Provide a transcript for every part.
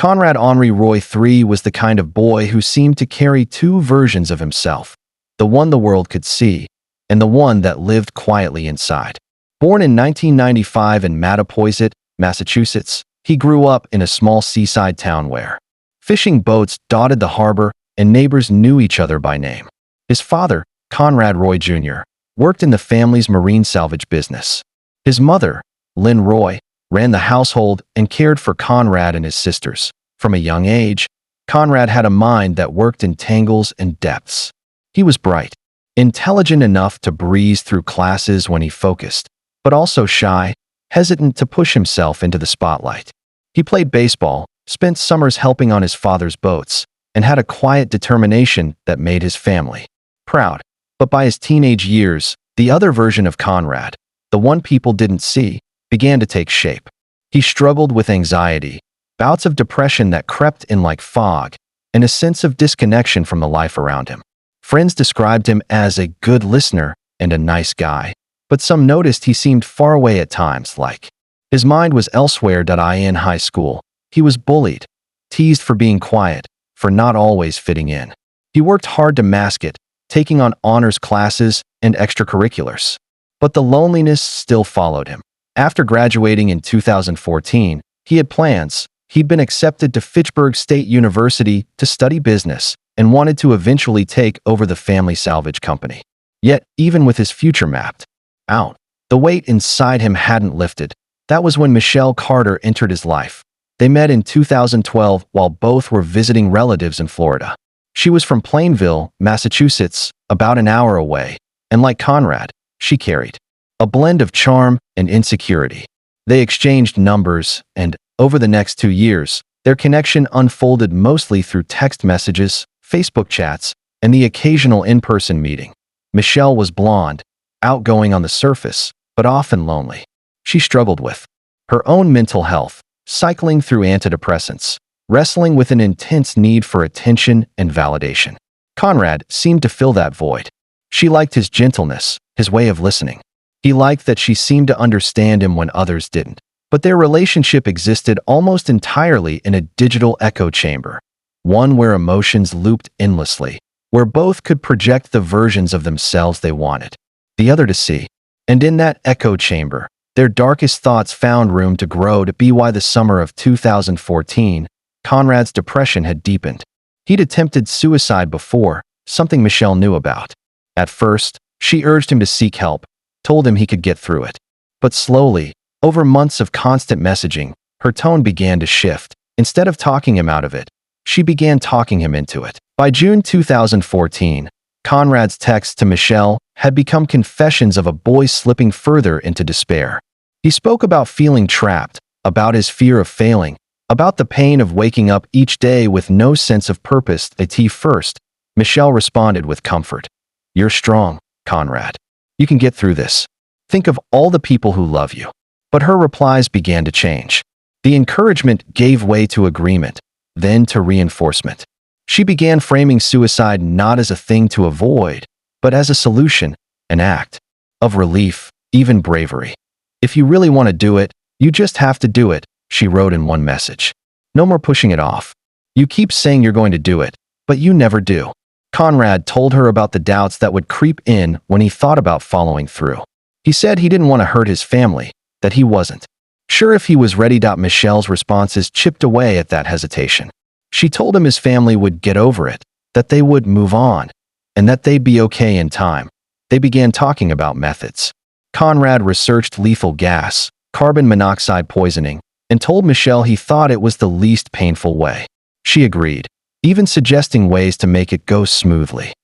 Conrad Roy III was the kind of boy who seemed to carry two versions of himself, the one the world could see, and the one that lived quietly inside. Born in 1995 in Mattapoisett, Massachusetts, he grew up in a small seaside town where fishing boats dotted the harbor and neighbors knew each other by name. His father, Conrad Roy Jr., worked in the family's marine salvage business. His mother, Lynn Roy, ran the household and cared for Conrad and his sisters. From a young age, Conrad had a mind that worked in tangles and depths. He was bright, intelligent enough to breeze through classes when he focused, but also shy, hesitant to push himself into the spotlight. He played baseball, spent summers helping on his father's boats, and had a quiet determination that made his family proud. But by his teenage years, the other version of Conrad, the one people didn't see, began to take shape. He struggled with anxiety, bouts of depression that crept in like fog, and a sense of disconnection from the life around him. Friends described him as a good listener and a nice guy, but some noticed he seemed far away at times, like his mind was elsewhere. In high school, he was bullied, teased for being quiet, for not always fitting in. He worked hard to mask it, taking on honors classes and extracurriculars. But the loneliness still followed him. After graduating in 2014, he had plans. He'd been accepted to Fitchburg State University to study business and wanted to eventually take over the family salvage company. Yet, even with his future mapped out, the weight inside him hadn't lifted. That was when Michelle Carter entered his life. They met in 2012 while both were visiting relatives in Florida. She was from Plainville, Massachusetts, about an hour away, and like Conrad, she carried a blend of charm and insecurity. They exchanged numbers, and over the next 2 years, their connection unfolded mostly through text messages, Facebook chats, and the occasional in-person meeting. Michelle was blonde, outgoing on the surface, but often lonely. She struggled with her own mental health, cycling through antidepressants, wrestling with an intense need for attention and validation. Conrad seemed to fill that void. She liked his gentleness, his way of listening. He liked that she seemed to understand him when others didn't. But their relationship existed almost entirely in a digital echo chamber, one where emotions looped endlessly, where both could project the versions of themselves they wanted the other to see. And in that echo chamber, their darkest thoughts found room to grow. To be why the summer of 2014, Conrad's depression had deepened. He'd attempted suicide before, something Michelle knew about. At first, she urged him to seek help, told him he could get through it. But slowly, over months of constant messaging, her tone began to shift. Instead of talking him out of it, she began talking him into it. By June 2014, Conrad's texts to Michelle had become confessions of a boy slipping further into despair. He spoke about feeling trapped, about his fear of failing, about the pain of waking up each day with no sense of purpose. First, Michelle responded with comfort. "You're strong, Conrad. You can get through this. Think of all the people who love you." But her replies began to change. The encouragement gave way to agreement, then to reinforcement. She began framing suicide not as a thing to avoid, but as a solution, an act of relief, even bravery. "If you really want to do it, you just have to do it," she wrote in one message. "No more pushing it off. You keep saying you're going to do it, but you never do." Conrad told her about the doubts that would creep in when he thought about following through. He said he didn't want to hurt his family, that he wasn't sure if he was ready. Michelle's responses chipped away at that hesitation. She told him his family would get over it, that they would move on, and that they'd be okay in time. They began talking about methods. Conrad researched lethal gas, carbon monoxide poisoning, and told Michelle he thought it was the least painful way. She agreed, even suggesting ways to make it go smoothly.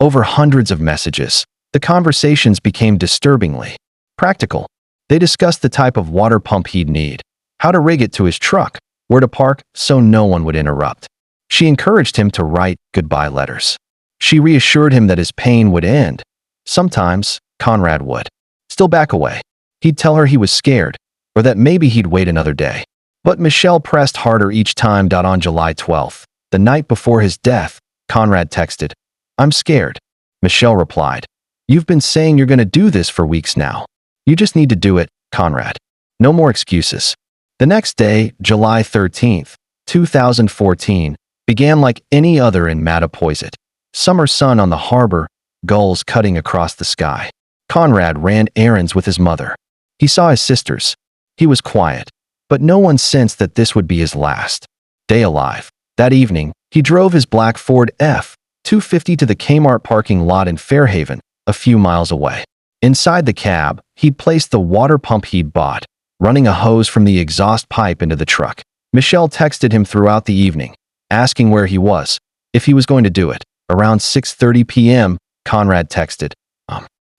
Over hundreds of messages, the conversations became disturbingly practical. They discussed the type of water pump he'd need, how to rig it to his truck, where to park so no one would interrupt. She encouraged him to write goodbye letters. She reassured him that his pain would end. Sometimes, Conrad would still back away. He'd tell her he was scared, or that maybe he'd wait another day. But Michelle pressed harder each time. On July 12th, the night before his death, Conrad texted, "I'm scared." Michelle replied, "You've been saying you're going to do this for weeks now. You just need to do it, Conrad. No more excuses." The next day, July 13th, 2014, began like any other in Mattapoisett. Summer sun on the harbor, gulls cutting across the sky. Conrad ran errands with his mother. He saw his sisters. He was quiet, but no one sensed that this would be his last day alive. That evening, he drove his black Ford F-250 to the Kmart parking lot in Fairhaven, a few miles away. Inside the cab, he'd placed the water pump he'd bought, running a hose from the exhaust pipe into the truck. Michelle texted him throughout the evening, asking where he was, if he was going to do it. Around 6:30 p.m., Conrad texted,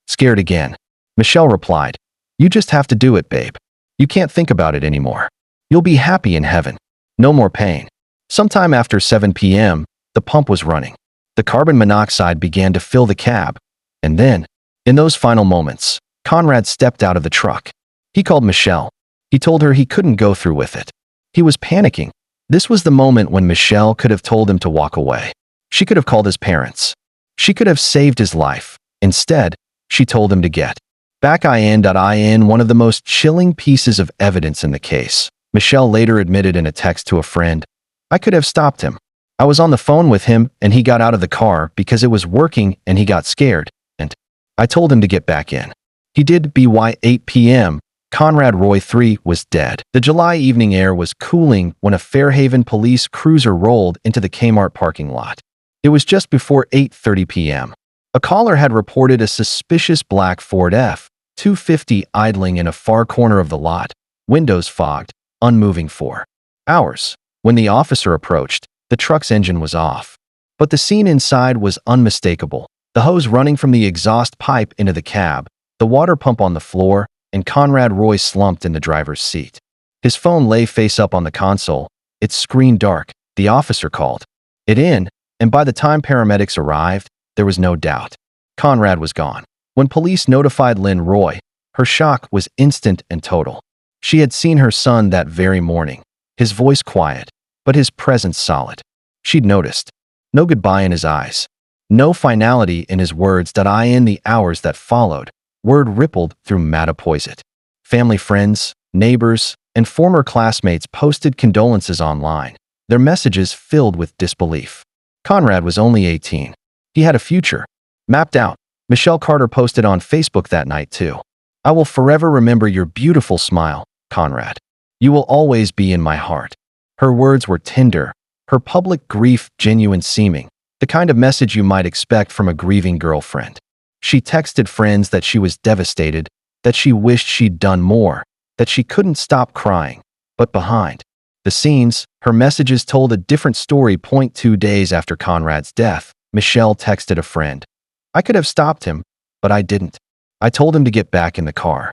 scared again. Michelle replied, you just have to do it, babe. You can't think about it anymore. You'll be happy in heaven. No more pain. Sometime after 7 p.m., the pump was running. The carbon monoxide began to fill the cab. And then, in those final moments, Conrad stepped out of the truck. He called Michelle. He told her he couldn't go through with it. He was panicking. This was the moment when Michelle could have told him to walk away. She could have called his parents. She could have saved his life. Instead, she told him to get back in. One of the most chilling pieces of evidence in the case. Michelle later admitted in a text to a friend, I could have stopped him. I was on the phone with him and he got out of the car because it was working and he got scared. And I told him to get back in. He did. By 8 p.m., Conrad Roy III was dead. The July evening air was cooling when a Fairhaven police cruiser rolled into the Kmart parking lot. It was just before 8:30 p.m. A caller had reported a suspicious black Ford F-250 idling in a far corner of the lot, windows fogged, unmoving for hours. When the officer approached, the truck's engine was off. But the scene inside was unmistakable. The hose running from the exhaust pipe into the cab, the water pump on the floor, and Conrad Roy slumped in the driver's seat. His phone lay face up on the console, its screen dark. The officer called it in, and by the time paramedics arrived, there was no doubt. Conrad was gone. When police notified Lynn Roy, her shock was instant and total. She had seen her son that very morning, his voice quiet, but his presence solid. She'd noticed no goodbye in his eyes, no finality in his words. In the hours that followed, word rippled through Mattapoisett. Family, friends, neighbors, and former classmates posted condolences online, their messages filled with disbelief. Conrad was only 18. He had a future mapped out. Michelle Carter posted on Facebook that night too. I will forever remember your beautiful smile, Conrad. You will always be in my heart. Her words were tender, her public grief genuine seeming, the kind of message you might expect from a grieving girlfriend. She texted friends that she was devastated, that she wished she'd done more, that she couldn't stop crying. But behind the scenes, her messages told a different story. 2 days after Conrad's death, Michelle texted a friend, I could have stopped him, but I didn't. I told him to get back in the car.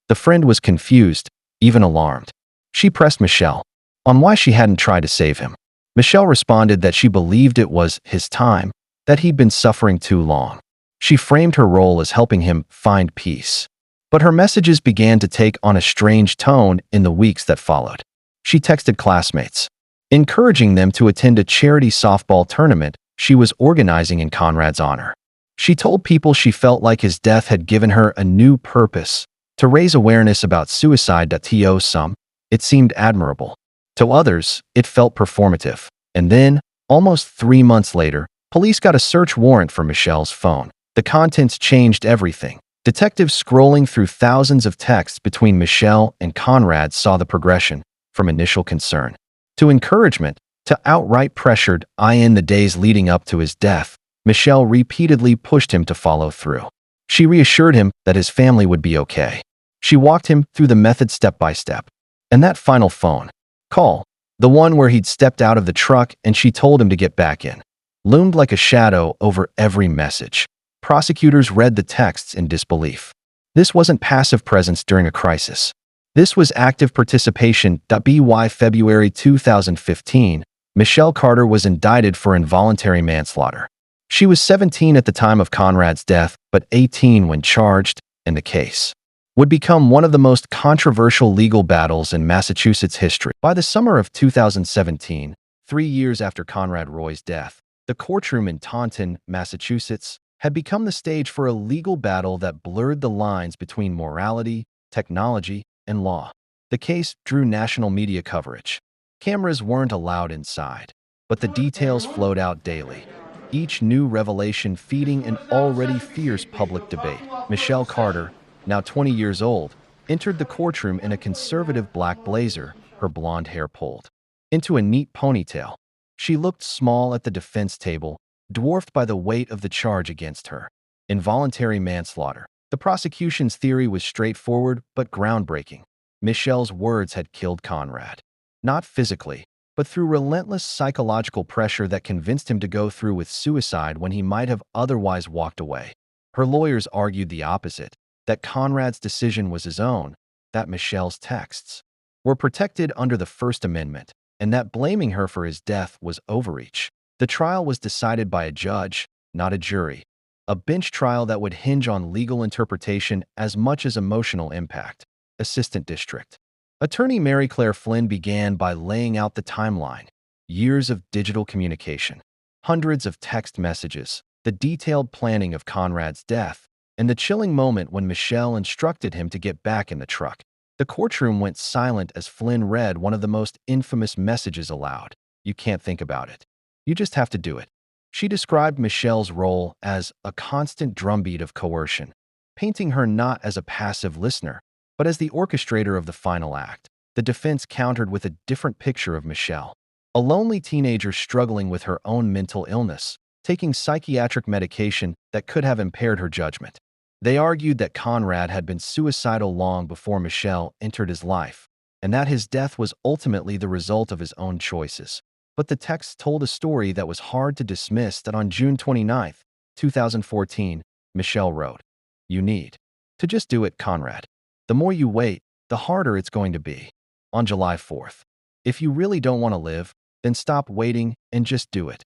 The friend was confused, even alarmed. She pressed Michelle on why she hadn't tried to save him. Michelle responded that she believed it was his time, that he'd been suffering too long. She framed her role as helping him find peace. But her messages began to take on a strange tone in the weeks that followed. She texted classmates, encouraging them to attend a charity softball tournament she was organizing in Conrad's honor. She told people she felt like his death had given her a new purpose, to raise awareness about suicide. To some, it seemed admirable. To others, it felt performative. And then, almost 3 months later, police got a search warrant for Michelle's phone. The contents changed everything. Detectives scrolling through thousands of texts between Michelle and Conrad saw the progression, from initial concern to encouragement to outright pressured. In the days leading up to his death, Michelle repeatedly pushed him to follow through. She reassured him that his family would be okay. She walked him through the method step by step. And that final phone call, the one where he'd stepped out of the truck and she told him to get back in, loomed like a shadow over every message. Prosecutors read the texts in disbelief. This wasn't passive presence during a crisis. This was active participation. By February 2015, Michelle Carter was indicted for involuntary manslaughter. She was 17 at the time of Conrad's death, but 18 when charged, and the case would become one of the most controversial legal battles in Massachusetts history. By the summer of 2017, 3 years after Conrad Roy's death, the courtroom in Taunton, Massachusetts, had become the stage for a legal battle that blurred the lines between morality, technology, and law. The case drew national media coverage. Cameras weren't allowed inside, but the details flowed out daily, each new revelation feeding an already fierce public debate. Michelle Carter, now 20 years old, entered the courtroom in a conservative black blazer, her blonde hair pulled into a neat ponytail. She looked small at the defense table, dwarfed by the weight of the charge against her. Involuntary manslaughter. The prosecution's theory was straightforward but groundbreaking. Michelle's words had killed Conrad. Not physically, but through relentless psychological pressure that convinced him to go through with suicide when he might have otherwise walked away. Her lawyers argued the opposite, that Conrad's decision was his own, that Michelle's texts were protected under the First Amendment, and that blaming her for his death was overreach. The trial was decided by a judge, not a jury, a bench trial that would hinge on legal interpretation as much as emotional impact. Assistant District Attorney Mary Claire Flynn began by laying out the timeline: years of digital communication, hundreds of text messages, the detailed planning of Conrad's death, and the chilling moment when Michelle instructed him to get back in the truck. The courtroom went silent as Flynn read one of the most infamous messages aloud. "You can't think about it. You just have to do it." She described Michelle's role as a constant drumbeat of coercion, painting her not as a passive listener, but as the orchestrator of the final act. The defense countered with a different picture of Michelle: a lonely teenager struggling with her own mental illness, taking psychiatric medication that could have impaired her judgment. They argued that Conrad had been suicidal long before Michelle entered his life, and that his death was ultimately the result of his own choices. But the text told a story that was hard to dismiss. That on June 29, 2014, Michelle wrote, "You need to just do it, Conrad. The more you wait, the harder it's going to be." On July 4th, "If you really don't want to live, then stop waiting and just do it."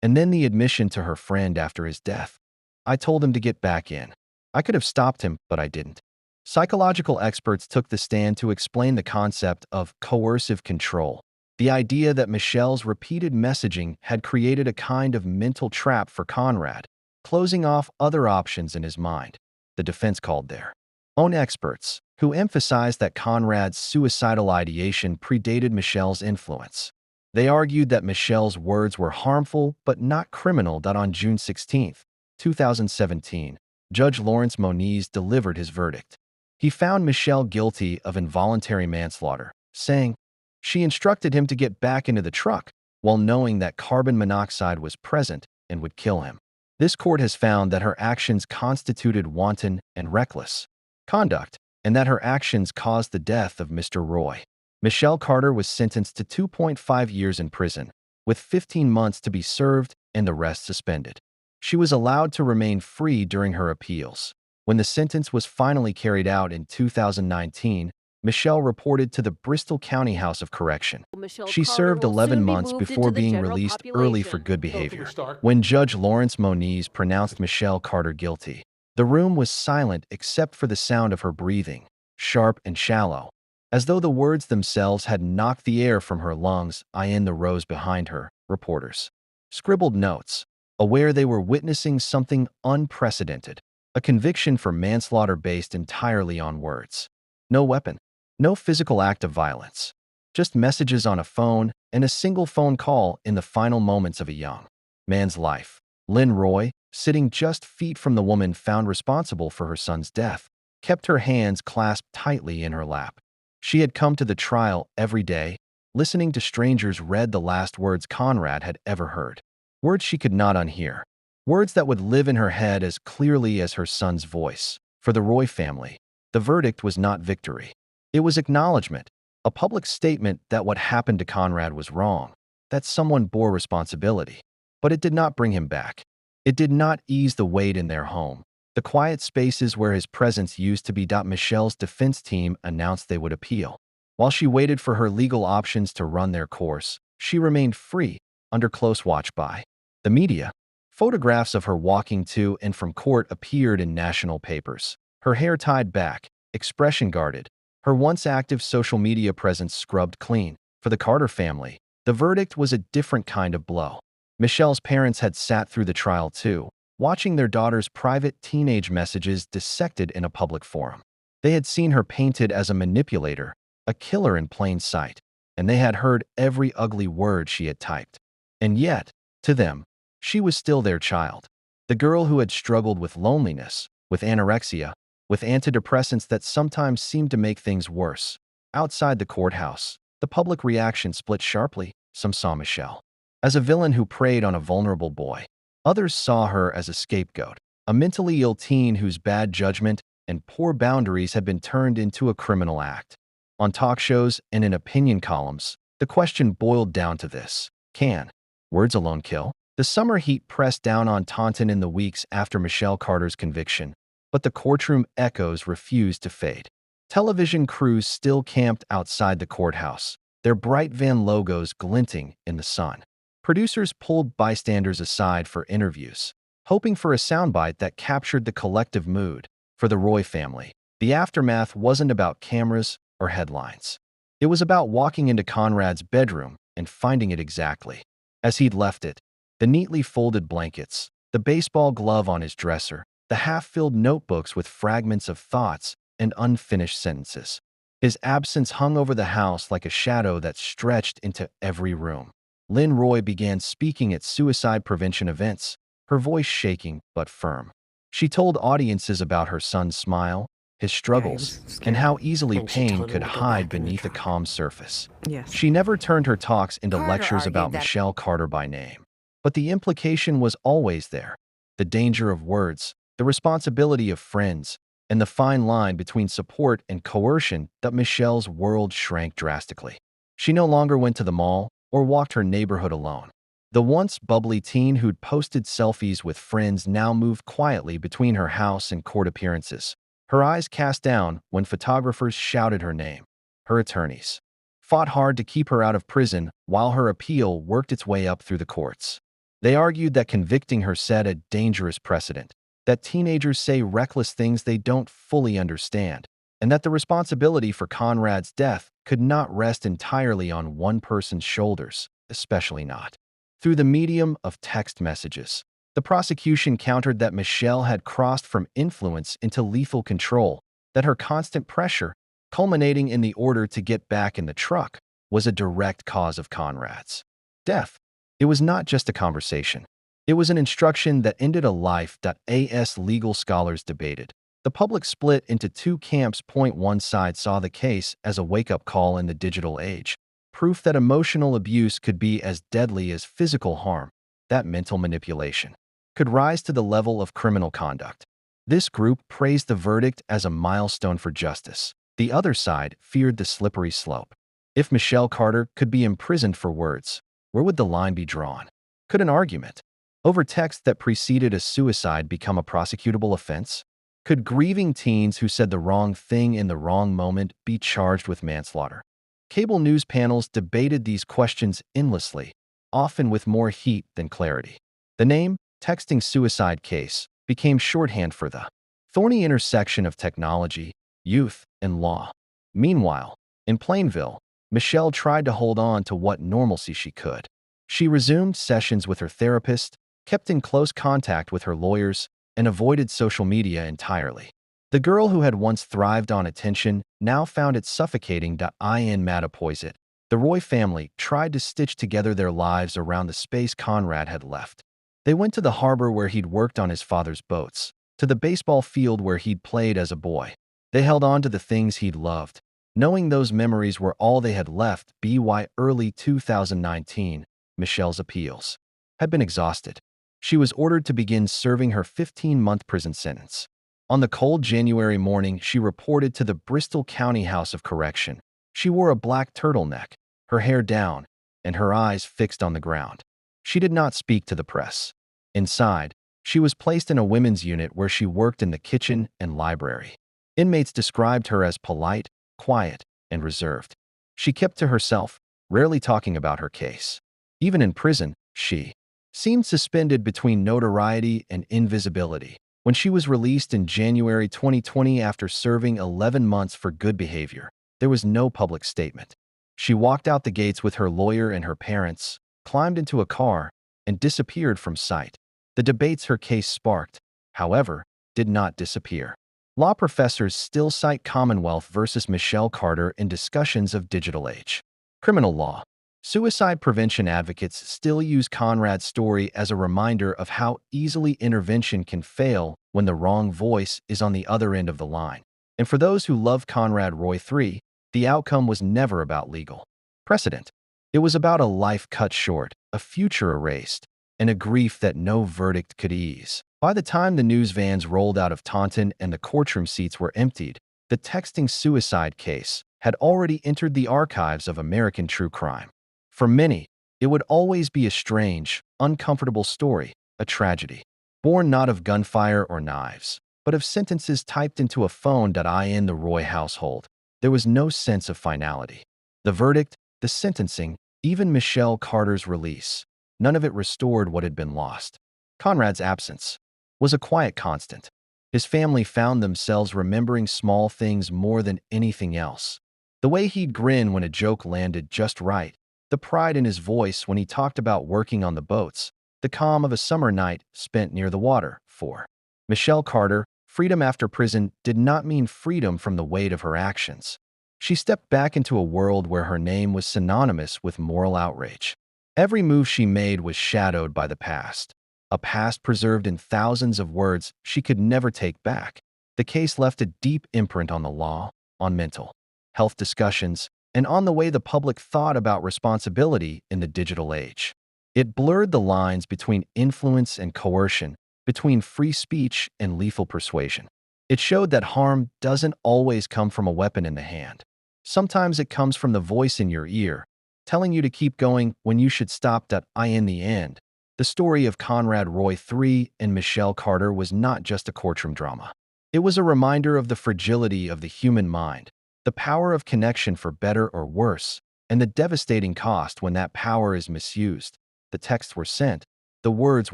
And then the admission to her friend after his death: "I told him to get back in. I could have stopped him, but I didn't." Psychological experts took the stand to explain the concept of coercive control, the idea that Michelle's repeated messaging had created a kind of mental trap for Conrad, closing off other options in his mind. The defense called their own experts, who emphasized that Conrad's suicidal ideation predated Michelle's influence. They argued that Michelle's words were harmful but not criminal. On June 16, 2017, Judge Lawrence Moniz delivered his verdict. He found Michelle guilty of involuntary manslaughter, saying she instructed him to get back into the truck while knowing that carbon monoxide was present and would kill him. This court has found that her actions constituted wanton and reckless conduct, and that her actions caused the death of Mr. Roy. Michelle Carter was sentenced to 2.5 years in prison, with 15 months to be served and the rest suspended. She was allowed to remain free during her appeals. When the sentence was finally carried out in 2019, Michelle reported to the Bristol County House of Correction. She served 11 months before being released early for good behavior. When Judge Lawrence Moniz pronounced Michelle Carter guilty, the room was silent except for the sound of her breathing, sharp and shallow, as though the words themselves had knocked the air from her lungs. In the rows behind her, reporters scribbled notes, aware they were witnessing something unprecedented, a conviction for manslaughter based entirely on words. No weapon, no physical act of violence, just messages on a phone and a single phone call in the final moments of a young man's life. Lynn Roy, sitting just feet from the woman found responsible for her son's death, kept her hands clasped tightly in her lap. She had come to the trial every day, listening to strangers read the last words Conrad had ever heard. Words she could not unhear. Words that would live in her head as clearly as her son's voice. For the Roy family, the verdict was not victory. It was acknowledgement, a public statement that what happened to Conrad was wrong, that someone bore responsibility. But it did not bring him back. It did not ease the weight in their home, the quiet spaces where his presence used to be. Michelle's defense team announced they would appeal. While she waited for her legal options to run their course, she remained free, under close watch by the media. Photographs of her walking to and from court appeared in national papers, her hair tied back, expression guarded, her once active social media presence scrubbed clean. For the Carter family, the verdict was a different kind of blow. Michelle's parents had sat through the trial too, watching their daughter's private teenage messages dissected in a public forum. They had seen her painted as a manipulator, a killer in plain sight. and they had heard every ugly word she had typed. And yet, to them, she was still their child. The girl who had struggled with loneliness, with anorexia, with antidepressants that sometimes seemed to make things worse. Outside the courthouse, the public reaction split sharply. Some saw Michelle as a villain who preyed on a vulnerable boy. Others saw her as a scapegoat, a mentally ill teen whose bad judgment and poor boundaries had been turned into a criminal act. On talk shows and in opinion columns, the question boiled down to this: can words alone kill? The summer heat pressed down on Taunton in the weeks after Michelle Carter's conviction, but the courtroom echoes refused to fade. Television crews still camped outside the courthouse, their bright van logos glinting in the sun. Producers pulled bystanders aside for interviews, hoping for a soundbite that captured the collective mood. For the Roy family, the aftermath wasn't about cameras or headlines. It was about walking into Conrad's bedroom and finding it exactly as he'd left it: the neatly folded blankets, the baseball glove on his dresser, the half-filled notebooks with fragments of thoughts and unfinished sentences. His absence hung over the house like a shadow that stretched into every room. Lynn Roy began speaking at suicide prevention events, her voice shaking but firm. She told audiences about her son's smile, his struggles, and how easily pain could hide beneath a calm surface. Yes. She never turned her talks into Carter lectures about argued that- Michelle Carter by name. But the implication was always there: the danger of words, the responsibility of friends, and the fine line between support and coercion. That Michelle's world shrank drastically. She no longer went to the mall or walked her neighborhood alone. The once bubbly teen who'd posted selfies with friends now moved quietly between her house and court appearances, her eyes cast down when photographers shouted her name. Her attorneys fought hard to keep her out of prison while her appeal worked its way up through the courts. They argued that convicting her set a dangerous precedent, that teenagers say reckless things they don't fully understand, and that the responsibility for Conrad's death could not rest entirely on one person's shoulders, especially not through the medium of text messages. The prosecution countered that Michelle had crossed from influence into lethal control, that her constant pressure, culminating in the order to get back in the truck, was a direct cause of Conrad's death. It was not just a conversation. It was an instruction that ended a life. As legal scholars debated, the public split into two camps. One side saw the case as a wake-up call in the digital age, proof that emotional abuse could be as deadly as physical harm, that mental manipulation could rise to the level of criminal conduct. This group praised the verdict as a milestone for justice. The other side feared the slippery slope. If Michelle Carter could be imprisoned for words, where would the line be drawn? Could an argument over text that preceded a suicide become a prosecutable offense? Could grieving teens who said the wrong thing in the wrong moment be charged with manslaughter? Cable news panels debated these questions endlessly, often with more heat than clarity. The name, texting suicide case, became shorthand for the thorny intersection of technology, youth, and law. Meanwhile, in Plainville, Michelle tried to hold on to what normalcy she could. She resumed sessions with her therapist, kept in close contact with her lawyers, and avoided social media entirely. The girl who had once thrived on attention now found it suffocating. In Mattapoisett, the Roy family tried to stitch together their lives around the space Conrad had left. They went to the harbor where he'd worked on his father's boats, to the baseball field where he'd played as a boy. They held on to the things he'd loved, knowing those memories were all they had left. By early 2019, Michelle's appeals had been exhausted. She was ordered to begin serving her 15-month prison sentence. On the cold January morning, she reported to the Bristol County House of Correction. She wore a black turtleneck, her hair down, and her eyes fixed on the ground. She did not speak to the press. Inside, she was placed in a women's unit where she worked in the kitchen and library. Inmates described her as polite, quiet, and reserved. She kept to herself, rarely talking about her case. Even in prison, she seemed suspended between notoriety and invisibility. When she was released in January 2020 after serving 11 months for good behavior, there was no public statement. She walked out the gates with her lawyer and her parents, climbed into a car, and disappeared from sight. The debates her case sparked, however, did not disappear. Law professors still cite Commonwealth versus Michelle Carter in discussions of digital age Criminal law. Suicide prevention advocates still use Conrad's story as a reminder of how easily intervention can fail when the wrong voice is on the other end of the line. And for those who love Conrad Roy III, the outcome was never about legal precedent. It was about a life cut short, a future erased, and a grief that no verdict could ease. By the time the news vans rolled out of Taunton and the courtroom seats were emptied, the texting suicide case had already entered the archives of American true crime. For many, it would always be a strange, uncomfortable story, a tragedy, born not of gunfire or knives, but of sentences typed into a phone.in the Roy household. There was no sense of finality. The verdict, the sentencing, even Michelle Carter's release, none of it restored what had been lost. Conrad's absence was a quiet constant. His family found themselves remembering small things more than anything else. The way he'd grin when a joke landed just right, the pride in his voice when he talked about working on the boats, the calm of a summer night spent near the water. For Michelle Carter, freedom after prison did not mean freedom from the weight of her actions. She stepped back into a world where her name was synonymous with moral outrage. Every move she made was shadowed by the past, a past preserved in thousands of words she could never take back. The case left a deep imprint on the law, on mental health discussions, and on the way the public thought about responsibility in the digital age. It blurred the lines between influence and coercion, between free speech and lethal persuasion. It showed that harm doesn't always come from a weapon in the hand. Sometimes it comes from the voice in your ear, telling you to keep going when you should stop. In the end, the story of Conrad Roy III and Michelle Carter was not just a courtroom drama. It was a reminder of the fragility of the human mind, the power of connection for better or worse, and the devastating cost when that power is misused. The texts were sent, the words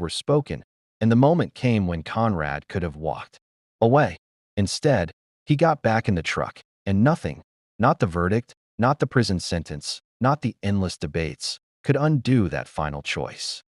were spoken, and the moment came when Conrad could have walked away. Instead, he got back in the truck, and nothing, not the verdict, not the prison sentence, not the endless debates, could undo that final choice.